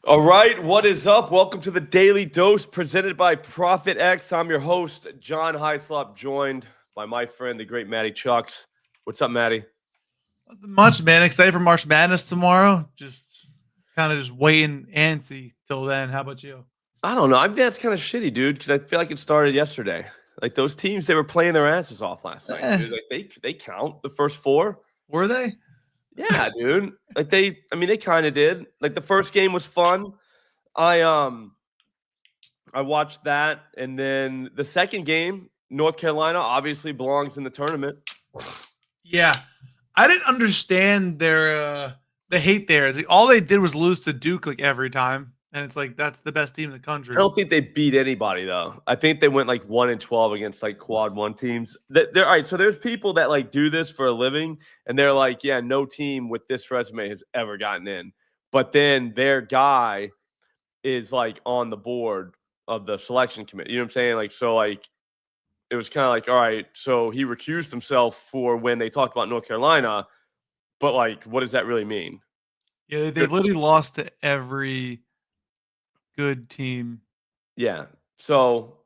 All right, what is up? Welcome to the Daily Dose presented by ProphetX. I'm your host, John Hyslop, joined by my friend, the great Matty Chucks. What's up, Matty? Nothing much, man. Excited for March Madness tomorrow. Just kind of just waiting antsy till then. How about you? I don't know. I think that's kind of shitty, dude, because I feel like it started yesterday. Like those teams, they were playing their asses off last night, dude. Like they count the first four. Were they? Yeah, dude. Like they kind of did. Like the first game was fun. I watched that, and then the second game, North Carolina obviously belongs in the tournament. Yeah, I didn't understand their the hate there. It's like all they did was lose to Duke like every time, and it's like that's the best team in the country. I don't think they beat anybody though. I think they went like 1-12 against like quad one teams. They're all right. So there's people that like do this for a living, and they're like, yeah, no team with this resume has ever gotten in. But then their guy is like on the board of the selection committee. You know what I'm saying? Like, so like it was kind of like, all right, so he recused himself for when they talked about North Carolina, but like, what does that really mean? Yeah, they literally lost to every good team. Yeah. So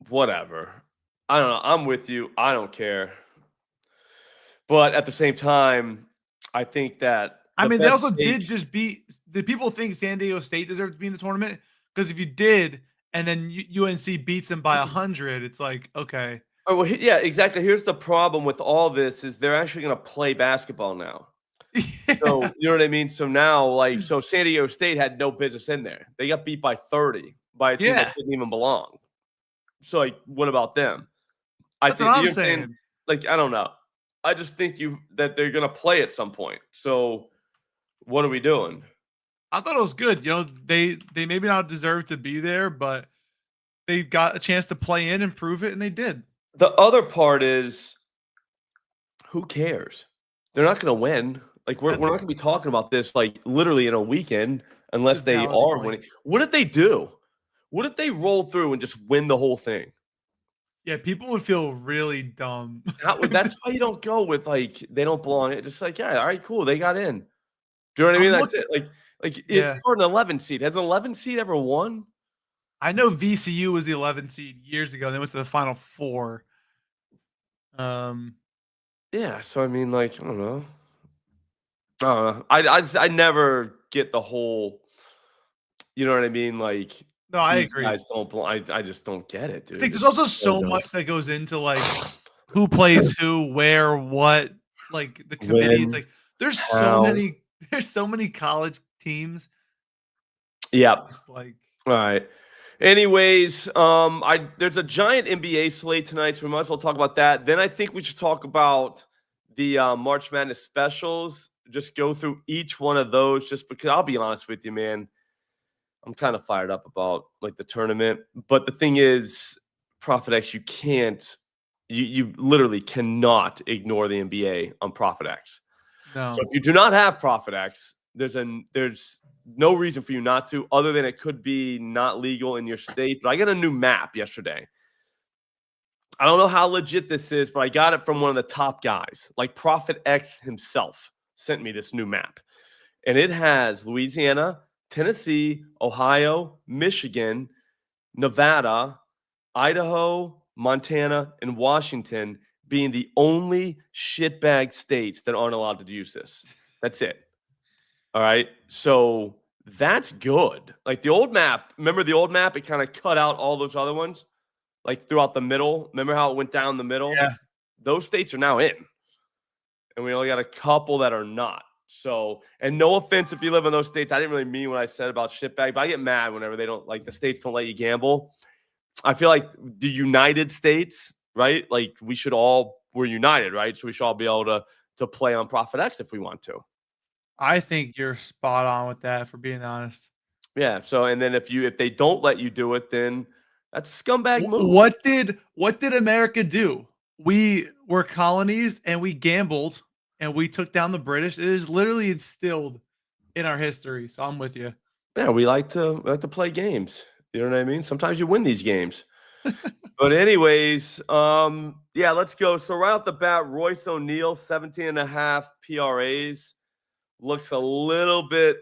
whatever. I don't know. I'm with you. I don't care. But at the same time, I think that They also did just beat. Did people think San Diego State deserved to be in the tournament? Because if you did, and then UNC beats them by 100, it's like, okay. Oh, well, yeah, exactly. Here's the problem with all this is they're actually going to play basketball now. Yeah. So, you know what I mean? So now, like, so San Diego State had no business in there. They got beat by 30 by a team that didn't even belong. So, like, what about them? That's what I'm saying. Like, I don't know. I just think that they're going to play at some point. So, what are we doing? I thought it was good. You know, they maybe not deserve to be there, but they got a chance to play in and prove it, and they did. The other part is, who cares? They're not going to win. Like, we're not going to be talking about this, like, literally in a weekend unless they are winning. What if they do? What if they roll through and just win the whole thing? Yeah, people would feel really dumb. That's why you don't go with, like, they don't belong. It's just like, yeah, all right, cool. They got in. Do you know what I mean? That's it. Like it's for an 11 seed. Has an 11 seed ever won? I know VCU was the 11 seed years ago. They went to the Final Four. Yeah. So I mean, like, I don't know. I never get the whole. You know what I mean? Like, no, I agree. Guys don't. I just don't get it, dude. I think there's also so much that goes into like who plays who, where, what, like the committee. It's like there's so many college teams. Yep. Like, all right. Anyways, there's a giant NBA slate tonight, so we might as well talk about that. Then I think we should talk about the March Madness specials. Just go through each one of those, just because I'll be honest with you, man. I'm kind of fired up about like the tournament. But the thing is, ProphetX, you literally cannot ignore the NBA on ProphetX. No. So if you do not have ProphetX, there's no reason for you not to, other than it could be not legal in your state. But I got a new map yesterday. I don't know how legit this is, but I got it from one of the top guys. Like ProphetX himself sent me this new map. And it has Louisiana, Tennessee, Ohio, Michigan, Nevada, Idaho, Montana, and Washington being the only shitbag states that aren't allowed to use this. That's it. All right. So that's good. Like the old map, remember the old map? It kind of cut out all those other ones, like throughout the middle. Remember how it went down the middle? Yeah. Those states are now in. And we only got a couple that are not. So, and no offense if you live in those states. I didn't really mean what I said about shitbag, but I get mad whenever they don't, like the states don't let you gamble. I feel like the United States, right? Like we're united, right? So we should all be able to play on ProphetX if we want to. I think you're spot on with that, for being honest. Yeah. So, and then if they don't let you do it, then that's a scumbag move. What did America do? We were colonies and we gambled and we took down the British. It is literally instilled in our history. So I'm with you. Yeah, we like to play games. You know what I mean? Sometimes you win these games. But anyways, yeah, let's go. So right off the bat, Royce O'Neal, 17.5 PRAs. Looks a little bit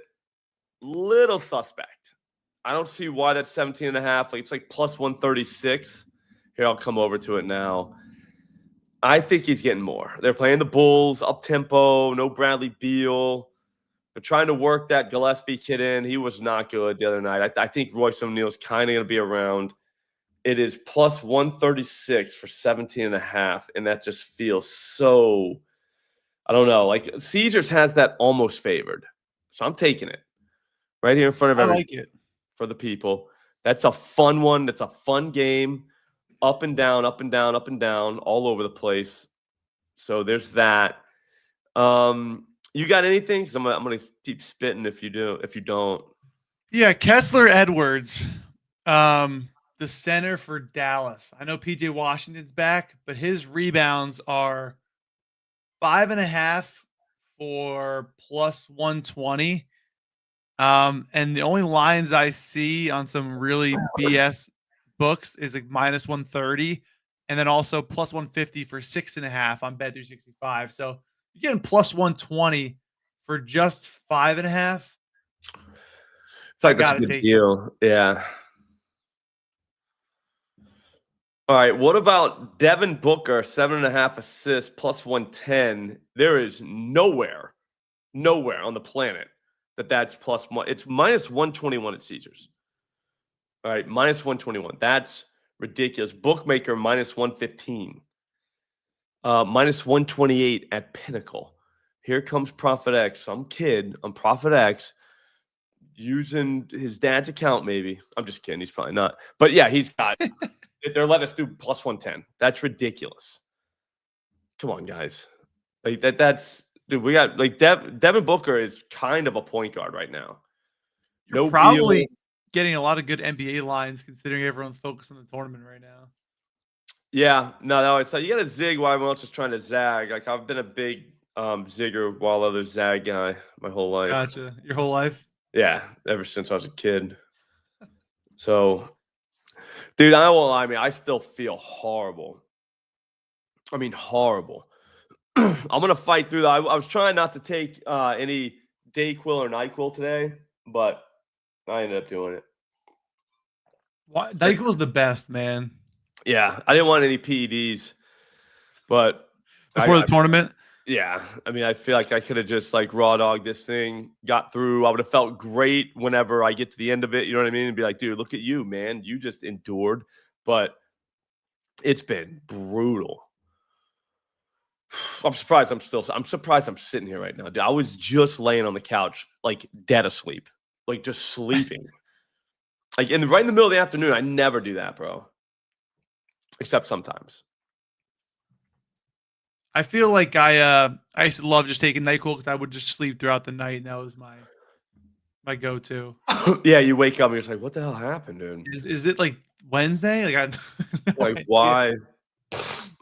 little suspect. I don't see why that's 17.5. Like, it's like plus 136. Here, I'll come over to it now. I think he's getting more. They're playing the Bulls, up tempo, no Bradley Beal. They're trying to work that Gillespie kid in. He was not good the other night. I think Royce O'Neal's kind of going to be around. It is plus 136 for 17.5, and that just feels so, I don't know. Like, Caesars has that almost favored. So I'm taking it right here in front of everyone. I like it. For the people. That's a fun one. That's a fun game. Up and down, up and down, up and down, all over the place. So there's that. You got anything? Because I'm gonna keep spitting if you don't. Yeah, Kessler Edwards, the center for Dallas. I know PJ Washington's back, but his rebounds are 5.5 for plus 120. And the only lines I see on some really BS books is like minus 130, and then also plus 150 for 6.5 on Bet365. So you're getting plus 120 for just 5.5. It's like that's a good deal. Yeah. All right. What about Devin Booker, 7.5 assists, plus 110? There is nowhere on the planet that's plus one. It's minus 121 at Caesars. All right, minus 121. That's ridiculous. Bookmaker minus 115. Minus 128 at Pinnacle. Here comes ProphetX. Some kid on ProphetX using his dad's account, maybe. I'm just kidding. He's probably not. But yeah, he's got. They're letting us do plus 110. That's ridiculous. Come on, guys. Like that's. Dude, we got like Devin Booker is kind of a point guard right now. You're probably getting a lot of good NBA lines considering everyone's focused on the tournament right now. Yeah, no, it's like you got to zig while everyone else is trying to zag. Like I've been a big zigger while others zag guy my whole life. Gotcha. Your whole life? Yeah, ever since I was a kid. So, dude, I won't lie, I still feel horrible. I mean, horrible. I'm gonna fight through that. I was trying not to take any Dayquil or NyQuil today, but I ended up doing it. NyQuil's the best, man. Yeah, I didn't want any PEDs, but before the tournament. Yeah, I mean, I feel like I could have just like raw dogged this thing, got through. I would have felt great whenever I get to the end of it. You know what I mean? And be like, dude, look at you, man. You just endured, but it's been brutal. I'm surprised I'm sitting here right now. Dude, I was just laying on the couch, like dead asleep, like just sleeping. Like right in the middle of the afternoon. I never do that, bro. Except sometimes. I feel like I used to love just taking NyQuil because I would just sleep throughout the night, and that was my go-to. Yeah, you wake up and you're just like, what the hell happened, dude? Is it like Wednesday? Like like why?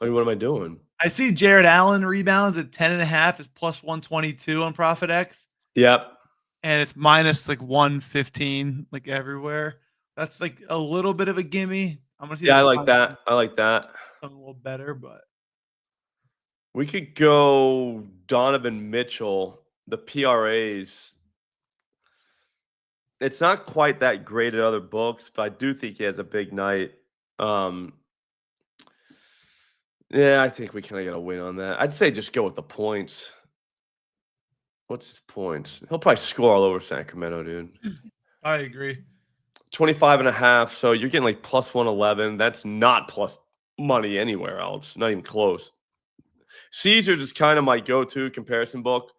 Like, what am I doing? I see Jared Allen rebounds at 10.5 is plus 122 on ProphetX. Yep. And it's minus like 115 like everywhere. That's like a little bit of a gimme. I'm gonna see. Yeah, I like that. I like that. Something a little better, but we could go Donovan Mitchell, the PRAs. It's not quite that great at other books, but I do think he has a big night. Yeah, I think we kind of got a win on that. I'd say just go with the points. What's his points? He'll probably score all over Sacramento, dude. I agree. 25.5. So you're getting like plus 111. That's not plus money anywhere else. Not even close. Caesars is kind of my go-to comparison book.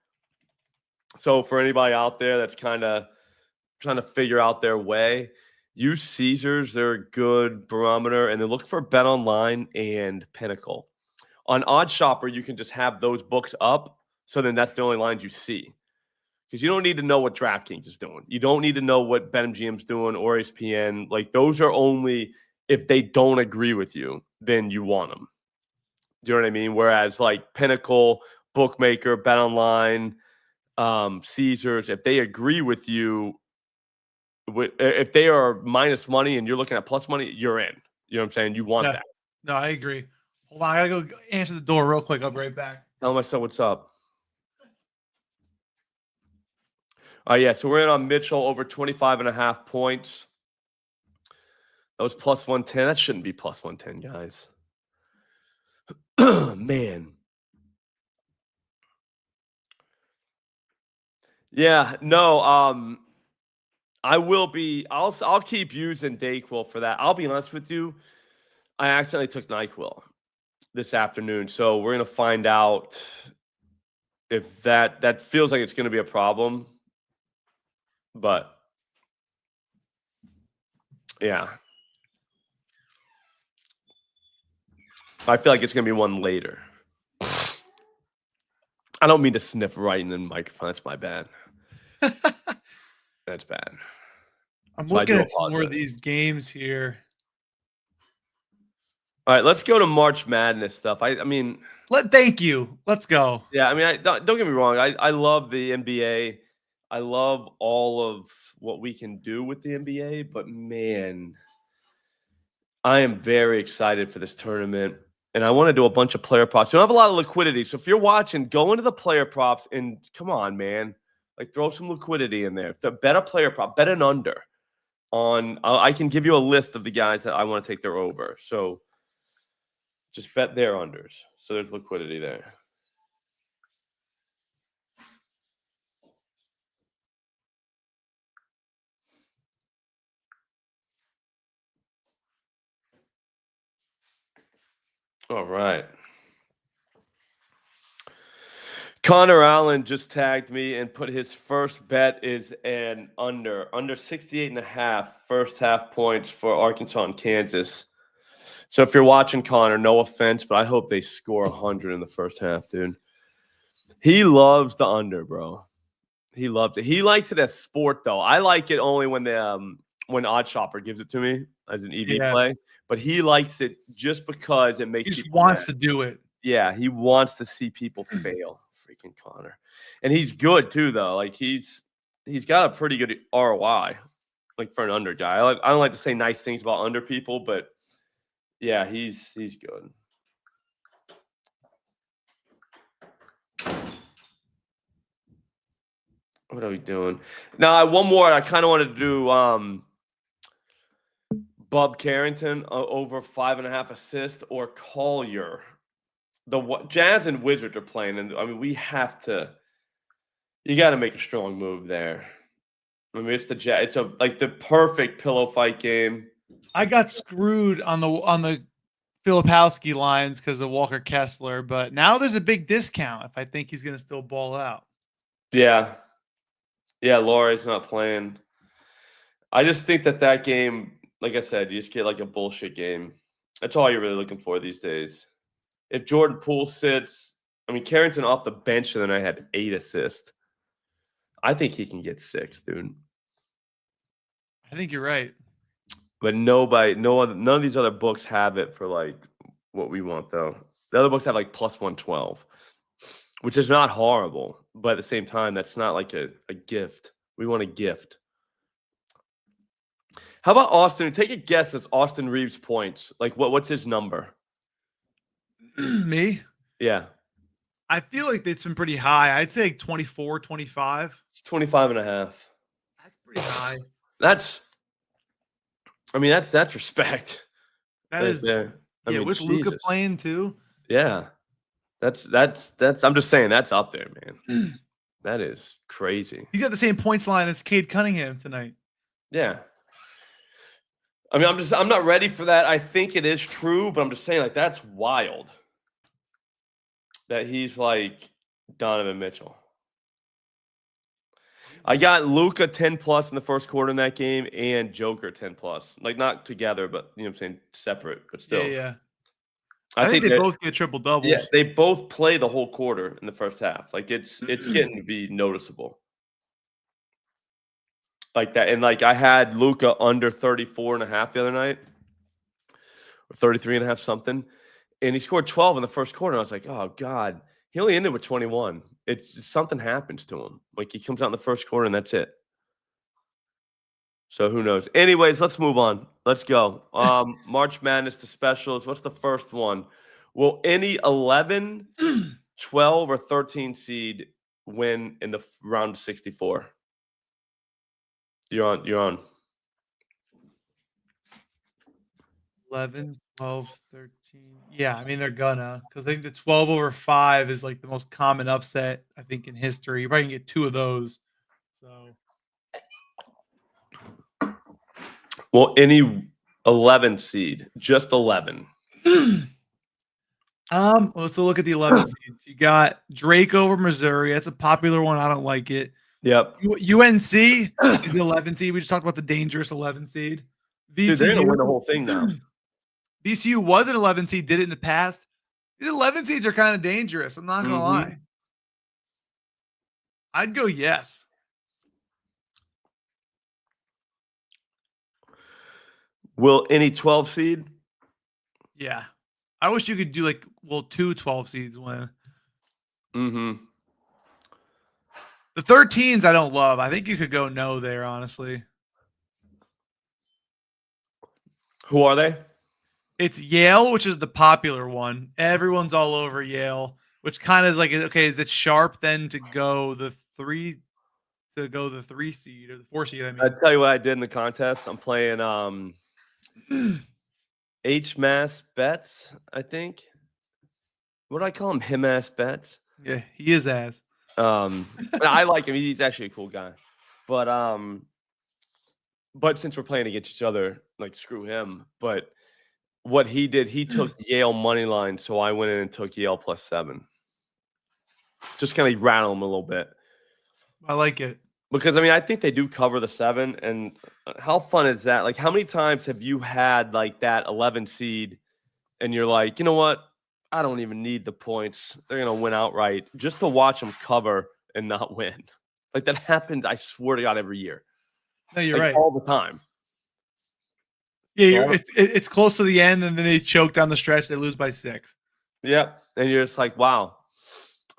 So for anybody out there that's kind of trying to figure out their way, use Caesars. They're a good barometer, and then look for Bet Online and Pinnacle. On Odd Shopper, you can just have those books up, so then that's the only lines you see. Because you don't need to know what DraftKings is doing. You don't need to know what BetMGM's doing or ESPN. Like, those are only if they don't agree with you, then you want them. Do you know what I mean? Whereas, like, Pinnacle, Bookmaker, Bet Online, Caesars, if they agree with you, if they are minus money and you're looking at plus money, you're in. You know what I'm saying? You want that. No, I agree. Hold on, I gotta go answer the door real quick. I'll be right back. Tell my son what's up. Yeah, so we're in on Mitchell over 25.5 points. That was plus 110. That shouldn't be plus 110, guys. Man. Yeah, no, I'll keep using Dayquil for that. I'll be honest with you. I accidentally took NyQuil this afternoon, so we're gonna find out if that feels like it's gonna be a problem. But yeah. I feel like it's gonna be one later. I don't mean to sniff right in the microphone. That's my bad. That's bad. I'm So I looking do at some more of apologize. these games here. All right, let's go to March Madness stuff. I mean, Thank you. Let's go. yeah, I mean, don't get me wrong. I love the NBA. I love all of what we can do with the NBA, but man, I am very excited for this tournament. And I want to do a bunch of player props. You don't have a lot of liquidity. So if you're watching, go into the player props and come on, man. Like throw some liquidity in there. Bet a player prop, bet an under on. I can give you a list of the guys that I want to take their over. So just bet their unders. So there's liquidity there. All right. Connor Allen just tagged me and put his first bet is an under 68.5 first half points for Arkansas and Kansas. So if you're watching Connor, no offense, but I hope they score 100 in the first half, dude. He loves the under, bro. He loves it. He likes it as sport, though. I like it only when Odd Shopper gives it to me as an EV play. But he likes it just because it makes He just people wants mad. to do it. Yeah, he wants to see people fail. Freaking Connor. And he's good too, though. Like he's got a pretty good ROI, like for an under guy. I don't like to say nice things about under people, but yeah, he's good. What are we doing? Now, one more. I kind of wanted to do Bub Carrington over 5.5 assists or Collier. The Jazz and Wizards are playing, and I mean we have to. You got to make a strong move there. I mean it's the Jazz. It's like the perfect pillow fight game. I got screwed on the Filipowski lines because of Walker Kessler, but now there's a big discount if I think he's going to still ball out. Yeah. Yeah, Laurie's not playing. I just think that game, like I said, you just get like a bullshit game. That's all you're really looking for these days. If Jordan Poole sits, I mean, Carrington off the bench the other night had 8 assists. I think he can get 6, dude. I think you're right. But none of these other books have it for like what we want, though. The other books have like plus 112, which is not horrible. But at the same time, that's not like a gift. We want a gift. How about Austin? Take a guess at Austin Reeves' points. Like, what's his number? Me? Yeah. I feel like it's been pretty high. I'd say like 24, 25. It's 25.5. That's pretty high. That's respect. That Right is there. I yeah, mean, with Luka Jesus. playing too. Yeah. That's I'm just saying that's up there, man. That is crazy. He got the same points line as Cade Cunningham tonight. Yeah. I mean, I'm not ready for that. I think it is true, but I'm just saying, like, that's wild. That he's like Donovan Mitchell. I got Luka 10 plus in the first quarter in that game and Joker 10 plus. Like not together, but you know what I'm saying, separate, but still. Yeah. I think they both get triple doubles. Yeah, they both play the whole quarter in the first half. Like it's getting to be noticeable. Like that. And like I had Luka under 34.5 the other night. Or 33.5 something. And he scored 12 in the first quarter. And I was like, oh God. He only ended with 21. It's something happens to him. Like he comes out in the first quarter and that's it. So who knows? Anyways, let's move on. Let's go. March Madness to specials. What's the first one? Will any 11, 12, or 13 seed win in the round of 64? You're on. You're on. 11, 12, 13. Yeah, I mean, they're gonna, because I think the 12 over 5 is like the most common upset, I think, in history. You're probably gonna get 2 of those. So, Well, any 11 seed, just 11. let's look at the 11 seeds. You got Drake over Missouri. That's a popular one. I don't like it. Yep. UNC is the 11 seed. We just talked about the dangerous 11 seed. Dude, they're gonna win the VCU, whole thing now. VCU was an 11 seed, did it in the past. These 11 seeds are kind of dangerous. I'm not gonna lie. I'd go yes. Will any 12 seed? Yeah. I wish you could do like, well, 2 12 seeds win. Mm-hmm. The 13s I don't love. I think you could go no there, honestly. Who are they? It's Yale, which is the popular one. Everyone's all over Yale, which kind of is like, okay, is it sharp then to go the 3 seed or the 4 seed? I mean, I tell you what I did in the contest. I'm playing H-Mass Bets, I think. What do I call him? Him-ass Bets. yeah, he is ass. I like him. He's actually a cool guy. But since we're playing against each other, like screw him. But what he did, he took Yale money line, so I went in and took Yale +7. Just kind of rattle him a little bit. I like it. Because, I mean, I think they do cover the 7. And how fun is that? Like, how many times have you had, like, that 11 seed and you're like, you know what? I don't even need the points. They're going to win outright just to watch them cover and not win. Like, that happens, I swear to God, every year. No, you're Like, right. all the time. Yeah, it's close to the end, and then they choke down the stretch. They lose by 6. Yep. And you're just like, wow.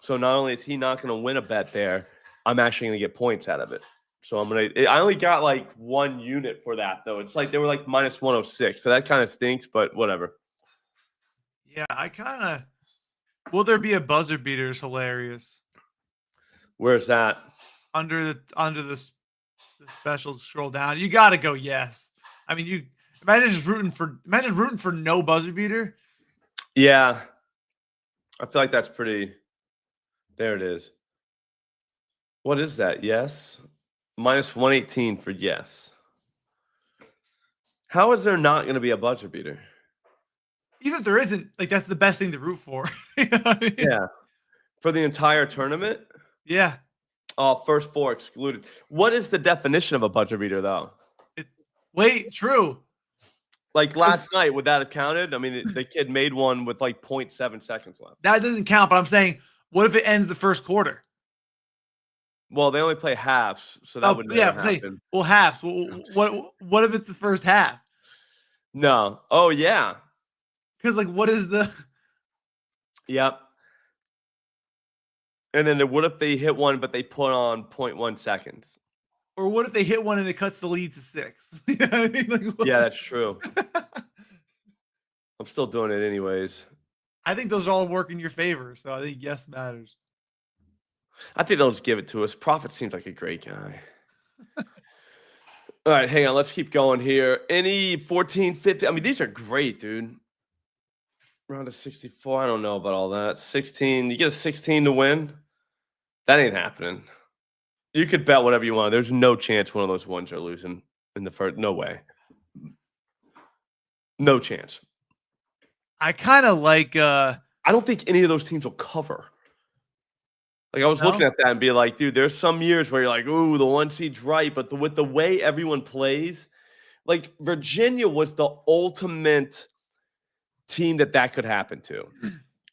So not only is he not going to win a bet there, I'm actually going to get points out of it. So I only got like 1 unit for that, though. It's like they were like -106. So that kind of stinks, but whatever. Yeah, will there be a buzzer beater is hilarious. Where's that? Under the specials, scroll down. You got to go yes. I mean, you imagine rooting for no buzzer beater. Yeah. I feel like that's pretty. There it is. What is that? Yes. -118 for yes. How is there not going to be a buzzer beater? Even if there isn't, like, that's the best thing to root for. You know what I mean? Yeah. For the entire tournament? Yeah. Oh, first 4 excluded. What is the definition of a buzzer beater, though? True. Like last night, would that have counted? I mean, the kid made one with like 0.7 seconds left. That doesn't count, but I'm saying, what if it ends the first quarter? Well, they only play halves, so that would never happen. Well, halves. What if it's the first half? No. Oh, yeah. Because, like, what is the... Yep. And then what if they hit one, but they put on 0.1 seconds? Or what if they hit one and it cuts the lead to 6? You know what I mean? Like, yeah, that's true. I'm still doing it anyways. I think those all work in your favor, so I think yes matters. I think they'll just give it to us. Prophet seems like a great guy. All right, hang on. Let's keep going here. Any 14, 15? I mean, these are great, dude. Round of 64. I don't know about all that. 16. You get a 16 to win? That ain't happening. You could bet whatever you want. There's no chance one of those ones are losing in the first. No way. No chance. I kind of like... I don't think any of those teams will cover. Like, I was looking at that and be like, dude, there's some years where you're like, ooh, the 1 seed's right. But with the way everyone plays, like Virginia was the ultimate team that could happen to. Yeah.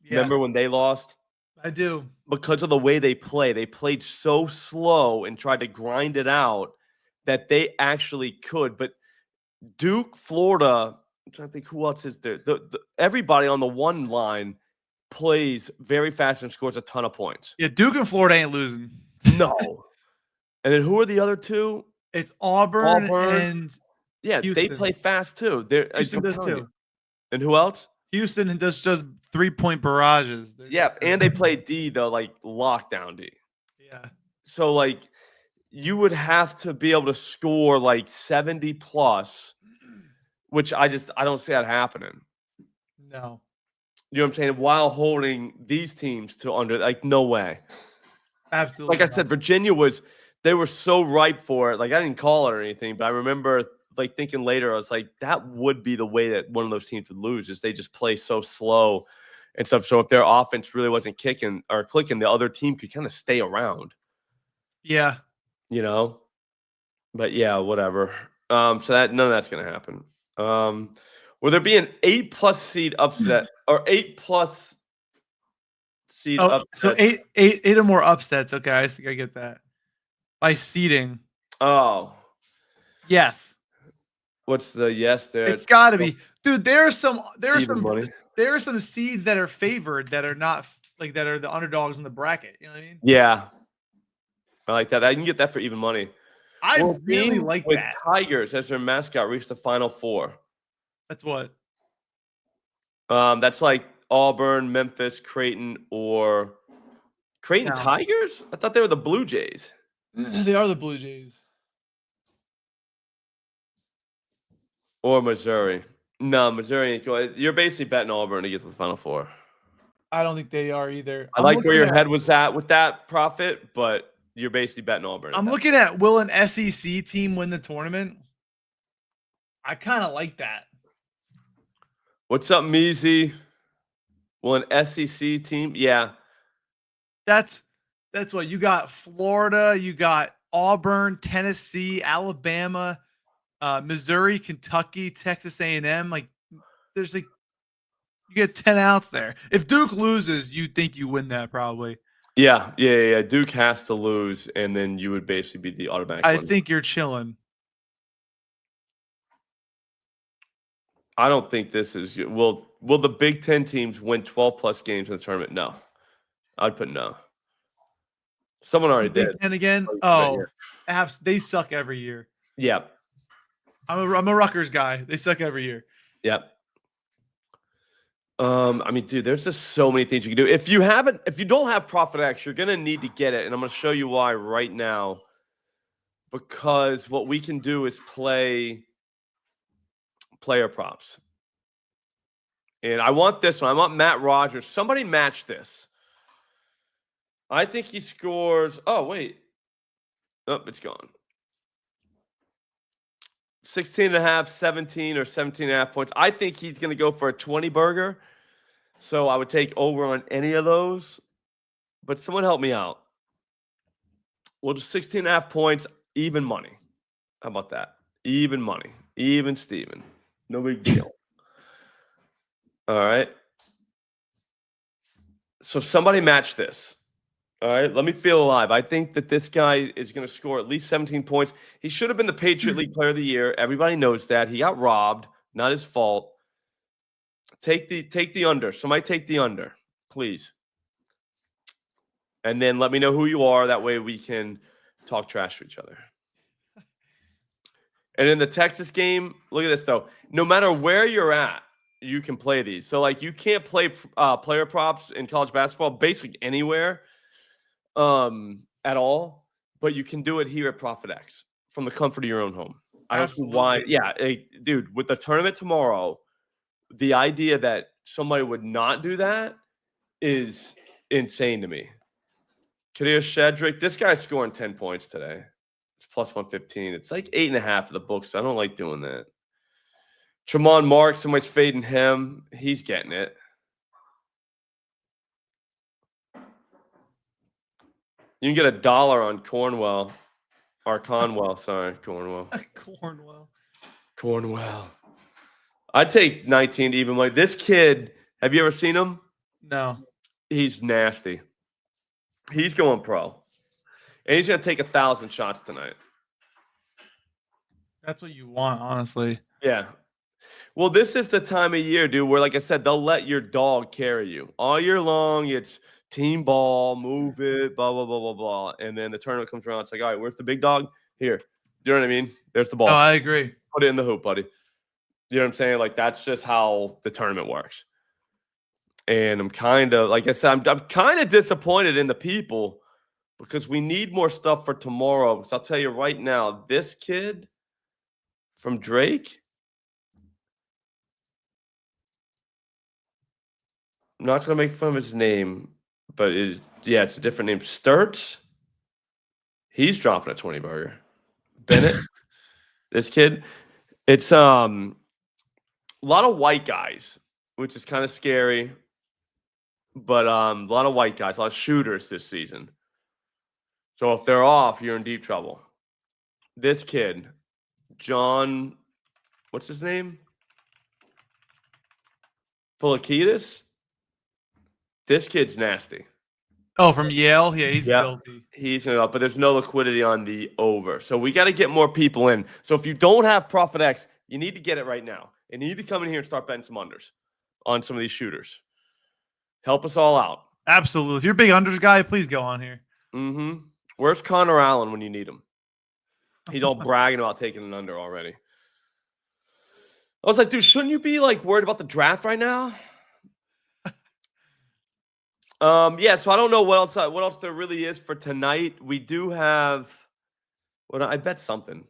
Remember when they lost? I do. Because of the way they play. They played so slow and tried to grind it out that they actually could. But Duke, Florida, I'm trying to think who else is there. Everybody on the one line plays very fast and scores a ton of points. Yeah, Duke and Florida ain't losing. No. And then who are the other two? It's Auburn and yeah, Houston. They play fast too. Houston does too. And who else? Houston does just 3-point barrages. Yeah, and they play D though, like lockdown D. Yeah. So like you would have to be able to score like 70 plus, which I don't see that happening. No. You know what I'm saying? While holding these teams to under, like, no way. Absolutely. Like I said, Virginia they were so ripe for it. Like, I didn't call it or anything, but I remember like thinking later, I was like, that would be the way that one of those teams would lose, is they just play so slow and stuff. So if their offense really wasn't kicking or clicking, the other team could kind of stay around. Yeah. You know? But yeah, whatever. So that none of that's gonna happen. Will there be an 8+ seed upset or 8+ seed upset? So eight or more upsets. Okay, I think I get that. By seeding. Oh. Yes. What's the yes there? It's got to be. Dude, there are some seeds that are favored that are not like that are the underdogs in the bracket. You know what I mean? Yeah. I like that. I can get that for even money. I really like with that. Tigers as their mascot reached the Final Four. That's what? That's like Auburn, Memphis, Creighton, or Creighton No. Tigers? I thought they were the Blue Jays. They are the Blue Jays. Or Missouri. No, Missouri ain't going. You're basically betting Auburn to get to the Final Four. I don't think they are either. I like where your head was at with that, Prophet, but you're basically betting Auburn. I'm looking at, will an SEC team win the tournament? I kind of like that. What's up, Measy? Will an SEC team? Yeah. That's what you got. Florida, you got Auburn, Tennessee, Alabama, Missouri, Kentucky, Texas A&M. Like, there's like, you get 10 outs there. If Duke loses, you think you win that probably. Yeah. Duke has to lose, and then you would basically be the automatic. I think you're chilling. I don't think this is. Will the Big Ten teams win 12+ games in the tournament? No. I'd put no. Someone already did. And again, oh, they suck every year. Yep. I'm a Rutgers guy. They suck every year. Yep. I mean, dude, there's just so many things you can do. If you don't have ProphetX, you're gonna need to get it, and I'm gonna show you why right now. Because what we can do is play player props. And I want this one. I want Matt Rogers. Somebody match this. I think he scores. Oh, wait. Oh, it's gone. 16.5, 17, or 17.5 points. I think he's going to go for a 20 burger. So I would take over on any of those. But someone help me out. Well, just 16.5 points, even money. How about that? Even money. Even Steven. No big deal. All right. So somebody match this. All right. Let me feel alive. I think that this guy is going to score at least 17 points. He should have been the Patriot League Player of the Year. Everybody knows that. He got robbed. Not his fault. Take the under. Somebody take the under, please. And then let me know who you are. That way we can talk trash to each other. And in the Texas game, look at this, though. No matter where you're at, you can play these. So, like, you can't play player props in college basketball basically anywhere at all, but you can do it here at ProphetX from the comfort of your own home. I don't see why. Yeah, dude, with the tournament tomorrow, the idea that somebody would not do that is insane to me. Kadir Shedrick, this guy's scoring 10 points today. It's plus 115. It's like 8.5 for the books. So I don't like doing that. Tremont Marks, somebody's fading him. He's getting it. You can get $1 on Cornwell. Or Conwell, sorry. Cornwell. Cornwell. I'd take 19 to even money. This kid, have you ever seen him? No. He's nasty. He's going pro. And he's going to take 1,000 shots tonight. That's what you want, honestly. Yeah. Well, this is the time of year, dude, where, like I said, they'll let your dog carry you. All year long, it's team ball, move it, blah, blah, blah, blah, blah. And then the tournament comes around. It's like, all right, where's the big dog? Here. You know what I mean? There's the ball. Oh, I agree. Put it in the hoop, buddy. You know what I'm saying? Like, that's just how the tournament works. And I'm kind of, like I said, I'm kind of disappointed in the people because we need more stuff for tomorrow. Because I'll tell you right now, this kid from Drake, I'm not going to make fun of his name, but it's a different name. Sturts, he's dropping a 20 burger. Bennett, this kid, it's a lot of white guys, which is kind of scary. But a lot of white guys, a lot of shooters this season. So if they're off, you're in deep trouble. This kid, John, what's his name? Polakidis. This kid's nasty. Oh, from Yale? Yeah, he's filthy. He's up, but there's no liquidity on the over. So we got to get more people in. So if you don't have ProphetX, you need to get it right now. And you need to come in here and start betting some unders on some of these shooters. Help us all out. Absolutely. If you're a big unders guy, please go on here. Mm-hmm. Where's Connor Allen when you need him? He's all bragging about taking an under already. I was like, dude, shouldn't you be like worried about the draft right now? Yeah, so I don't know what else there really is for tonight. We do have I bet something.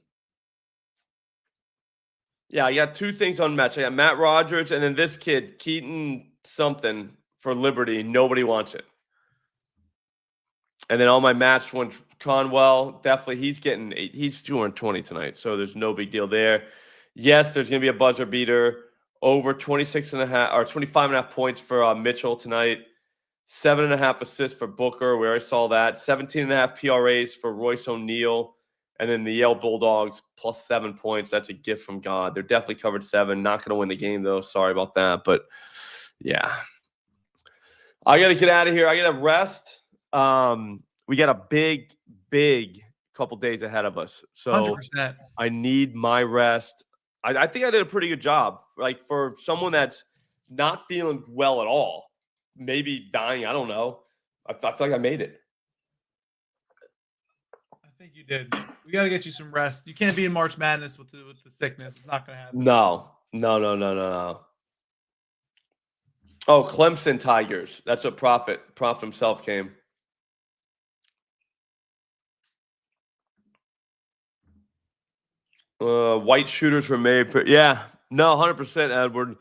Yeah, I got two things on match. I got Matt Rogers and then this kid, Keaton something for Liberty. Nobody wants it. And then all my match ones, Conwell, definitely he's 220 tonight, so there's no big deal there. Yes, there's going to be a buzzer beater over 26.5 or 25.5 points for Mitchell tonight. 7.5 assists for Booker. We already saw that. 17.5 PRAs for Royce O'Neal. And then the Yale Bulldogs plus 7 points. That's a gift from God. They're definitely covered 7. Not going to win the game, though. Sorry about that. But, yeah. I got to get out of here. I got to rest. We got a big couple days ahead of us. So 100%. I need my rest. I think I did a pretty good job. Like for someone that's not feeling well at all, maybe dying, I don't know. I feel like I made it. I think you did. We got to get you some rest. You can't be in March Madness with the sickness. It's not going to happen. No. Oh, Clemson Tigers. That's what Prophet himself came. White shooters were made. Yeah, no, 100%, Edward.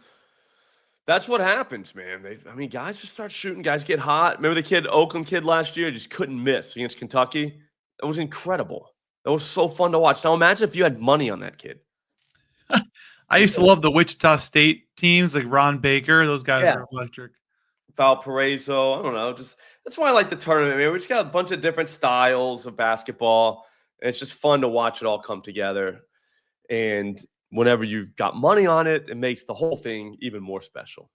That's what happens, man. Guys just start shooting. Guys get hot. Remember the Oakland kid last year, just couldn't miss against Kentucky? That was incredible. That was so fun to watch. Now imagine if you had money on that kid. I used to love the Wichita State teams, like Ron Baker. Those guys are electric. Valparaiso. I don't know. That's why I like the tournament. We just got a bunch of different styles of basketball. And it's just fun to watch it all come together. And whenever you've got money on it, it makes the whole thing even more special.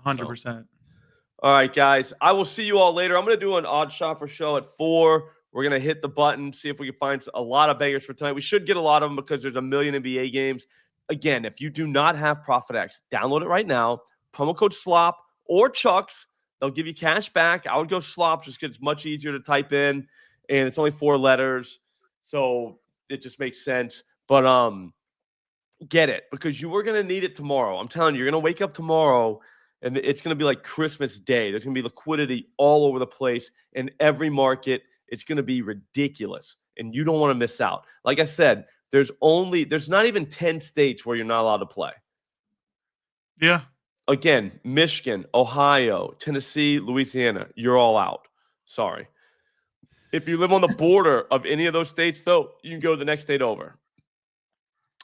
100%. So, all right, guys. I will see you all later. I'm going to do an Odd Shopper show at 4. We're going to hit the button, see if we can find a lot of bangers for tonight. We should get a lot of them because there's a million NBA games. Again, if you do not have ProphetX, download it right now. Promo code SLOP or Chucks. They'll give you cash back. I would go SLOP just because it's much easier to type in, and it's only 4 letters. So it just makes sense. But get it because you are going to need it tomorrow. I'm telling you, you're going to wake up tomorrow and it's going to be like Christmas Day. There's going to be liquidity all over the place in every market. It's going to be ridiculous, and you don't want to miss out. Like I said, there's not even 10 states where you're not allowed to play. Yeah. Again, Michigan, Ohio, Tennessee, Louisiana, you're all out. Sorry. If you live on the border of any of those states, though, you can go to the next state over.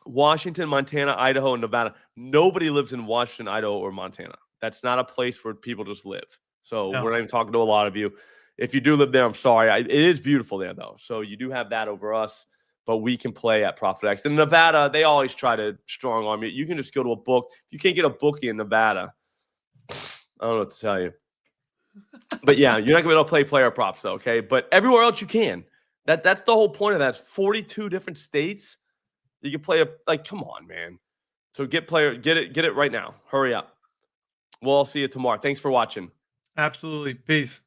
Washington, Montana, Idaho, and Nevada. Nobody lives in Washington, Idaho, or Montana. That's not a place where people just live. So we're not even talking to a lot of you. If you do live there, I'm sorry. It is beautiful there, though. So you do have that over us, but we can play at ProphetX. In Nevada, they always try to strong arm you. You can just go to a book. If you can't get a bookie in Nevada, I don't know what to tell you. But yeah, you're not going to be able to play player props, though, okay? But everywhere else you can. That's the whole point of that. It's 42 different states. You can play come on, man. So get it right now. Hurry up. We'll all see you tomorrow. Thanks for watching. Absolutely. Peace.